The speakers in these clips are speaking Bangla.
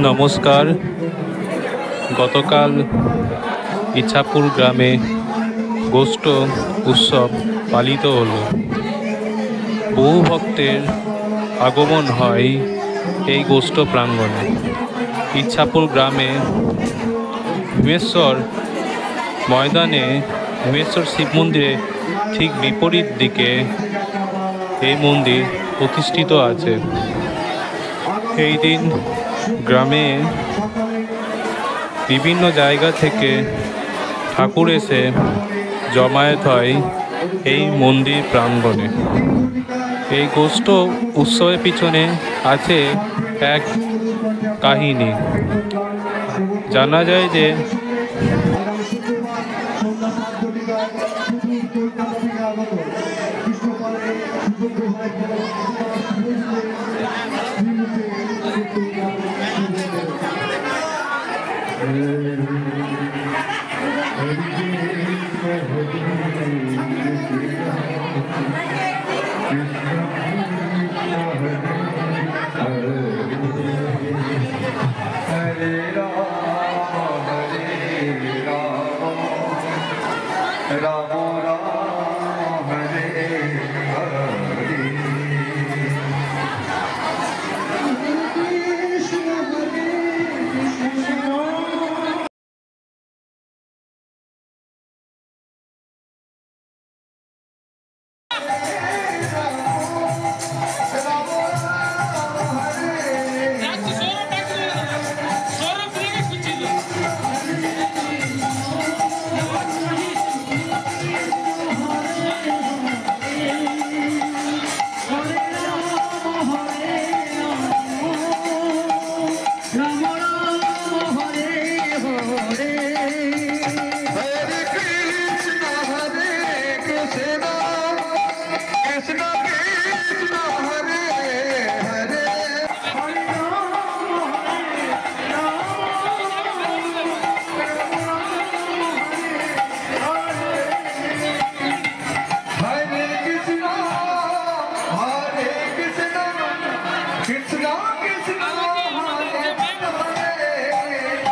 নমস্কার। গতকাল ইছাপুর গ্রামে গোষ্ঠ উৎসব পালিত হলো। বহু ভক্তের আগমন হয় এই গোষ্ঠ প্রাঙ্গণে। ইছাপুর গ্রামে ভীমেশ্বর ময়দানে ভীমেশ্বর শিব মন্দিরে ঠিক বিপরীত দিকে এই মন্দির প্রতিষ্ঠিত আছে। এই দিন গ্রামে বিভিন্ন জায়গা থেকে ঠাকুর এসে জমায়েত হয় এই মন্দির প্রাঙ্গণে। এই গোষ্ঠ উৎসবের পিছনে আছে এক কাহিনী। জানা যায় যে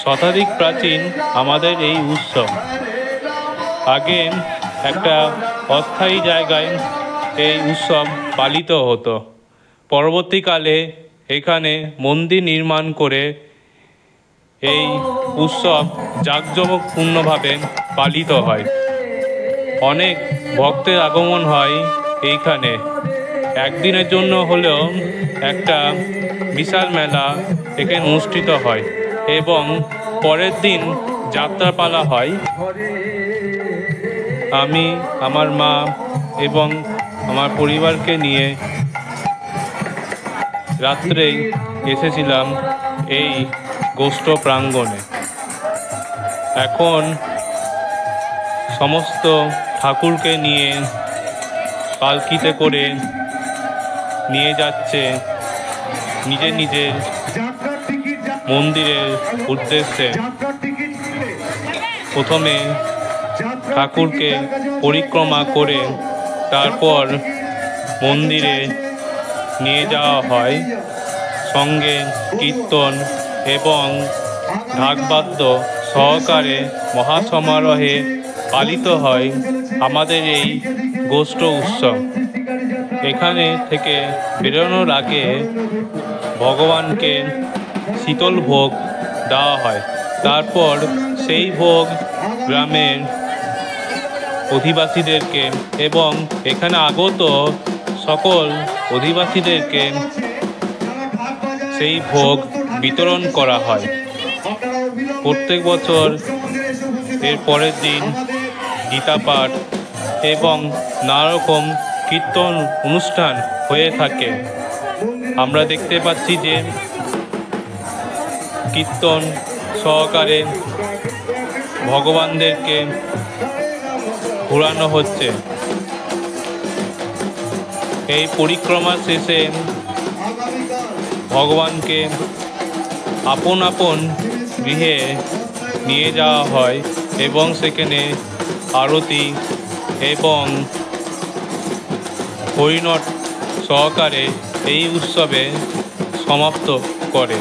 শতাধিক প্রাচীন আমাদের এই উৎসব। আগে একটা অস্থায়ী জায়গায় এই উৎসব পালিত হতো। পরবর্তীকালে এখানে মন্দির নির্মাণ করে এই উৎসব জাঁকজমকপূর্ণভাবে পালিত হয়। অনেক ভক্তের আগমন হয় এইখানে। একদিনের জন্য হলেও একটা বিশাল মেলা এখানে অনুষ্ঠিত হয় এবং পরের দিন যাত্রাপালা হয়। আমি আমার মা এবং আমার পরিবারকে নিয়ে রাত্রেই এসেছিলাম এই গোষ্ঠ প্রাঙ্গণে। এখন সমস্ত ঠাকুরকে নিয়ে পালকিতে করে নিয়ে যাচ্ছে নিজের নিজের মন্দিরের উদ্দেশ্যে। প্রথমে ঠাকুরকে পরিক্রমা করে তারপর মন্দিরে নিয়ে যাওয়া হয়। সঙ্গে কীর্তন এবং ঢাকবাদ্য সহকারে মহাসমারোহে পালিত হয় আমাদের এই গোষ্ঠ উৎসব। এখানে থেকে বেরোনোর আগে ভগবানকে শীতল ভোগ দেওয়া হয়। তারপর সেই ভোগ গ্রামের অধিবাসীদেরকে এবং এখানে আগত সকল অধিবাসীদেরকে সেই ভোগ বিতরণ করা হয়। প্রত্যেক বছর এর পরের দিন গীতাপাঠ এবং নানা রকম কীর্তন অনুষ্ঠান হয়ে থাকে। আমরা দেখতে পাচ্ছি যে কীর্তন সহকারে ভগবানদেরকে ঘোরানো হচ্ছে। এই পরিক্রমা শেষে ভগবানকে আপন আপন গৃহে নিয়ে যাওয়া হয় এবং সেখানে আরতি এবং হরিনাম সহকারে এই উৎসবে সমাপ্ত করে।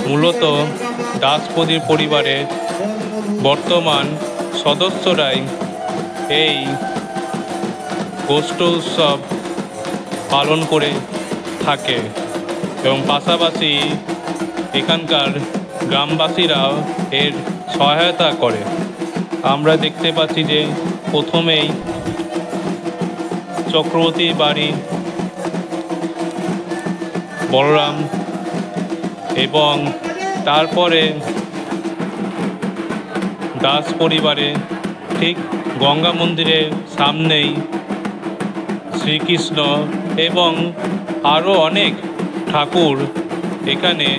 মূলত দাসপদীর পরিবারের বর্তমান সদস্যরাই এই গোষ্ঠ উৎসব পালন করে থাকে এবং পাশাপাশি এখানকার গ্রামবাসীরাও এর সহায়তা করে। আমরা দেখতে পাচ্ছি যে প্রথমেই চক্রবর্তীর বাড়ি বলরাম এবং তারপরে দাস পরিবারে ঠিক গঙ্গা মন্দিরের সামনেই শ্রীকৃষ্ণ এবং আরও অনেক ঠাকুর এখানে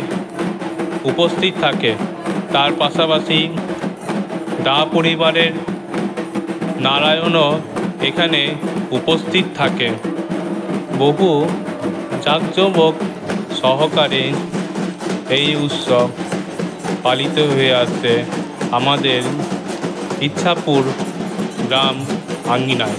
উপস্থিত থাকে। তার পাশাপাশি দা পরিবারের নারায়ণও এখানে উপস্থিত থাকে। বহু জাঁকজমক সহকারে এই উৎসব পালিত হয়ে আসছে আমাদের ইচ্ছাপুর গ্রাম আঙ্গিনায়।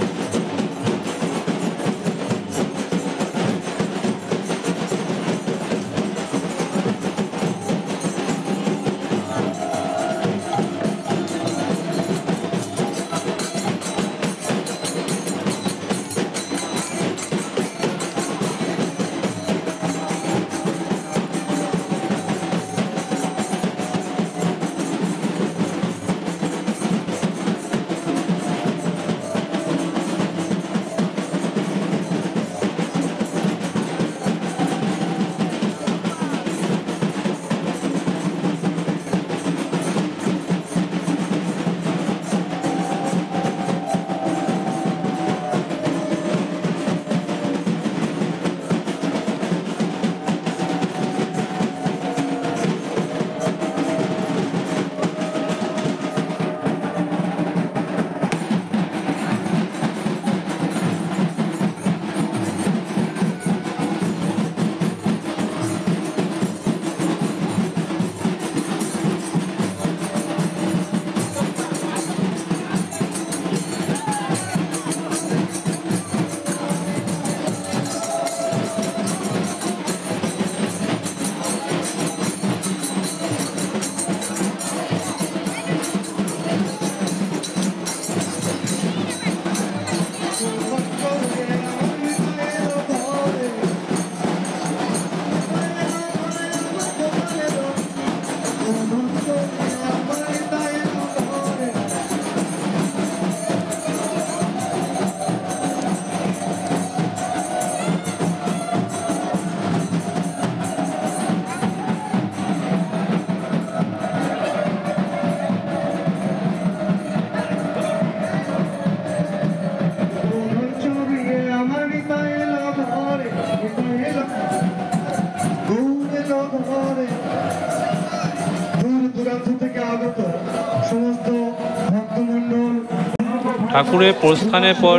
ঠাকুরের প্রস্থানের পর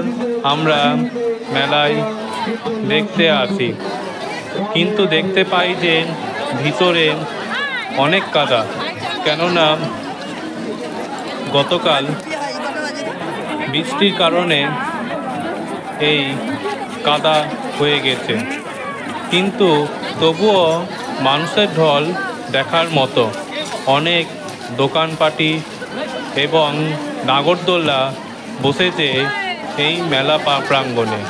আমরা মেলায় দেখতে আসি, কিন্তু দেখতে পাই যে ভিতরে অনেক কাদা, কেননা গতকাল বৃষ্টির কারণে এই কাদা হয়ে গেছে, কিন্তু তবুও মানুষের ঢল দেখার মতো। অনেক দোকানপাটি এবং নাগরদোল্লা বসেছে এই মেলা প্রাঙ্গণে।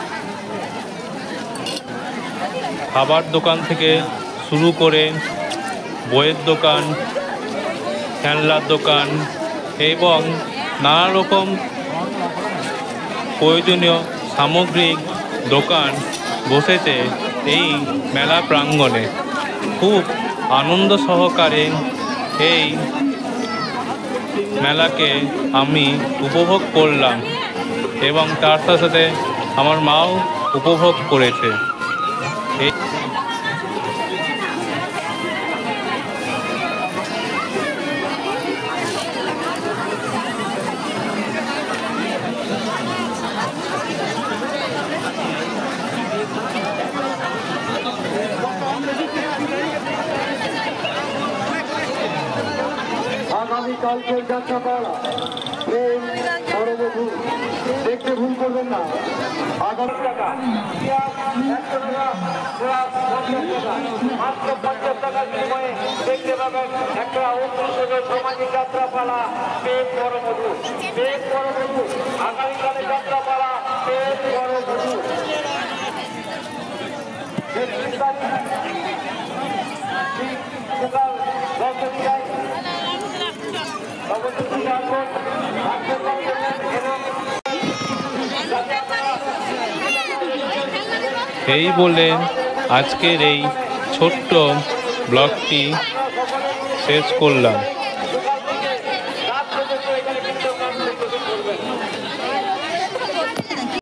খাবার দোকান থেকে শুরু করে বইয়ের দোকান, খেলনার দোকান এবং নানা রকম প্রয়োজনীয় সামগ্রিক দোকান বসেছে এই মেলা প্রাঙ্গণে। খুব আনন্দ সহকারে এই মেলাকে আমি উপভোগ করলাম এবং তার সাথে সাথে আমার মাও উপভোগ করেছে। আগামীকালকে যাত্রাপালা প্রেম সর্বভূ দেখতে ভুল করবেন না। আগামী টাকা মাত্র 50 টাকার বিনিময়ে দেখতে পাবেন একটা উৎসবে সমাজী যাত্রাপালা পেট বড় মধু, পেট বড় মধু, আগামীকালে যাত্রাপালা পেট বড় মধু। এই বলে আজকের এই ছোট্ট ব্লগটি শেষ করলাম।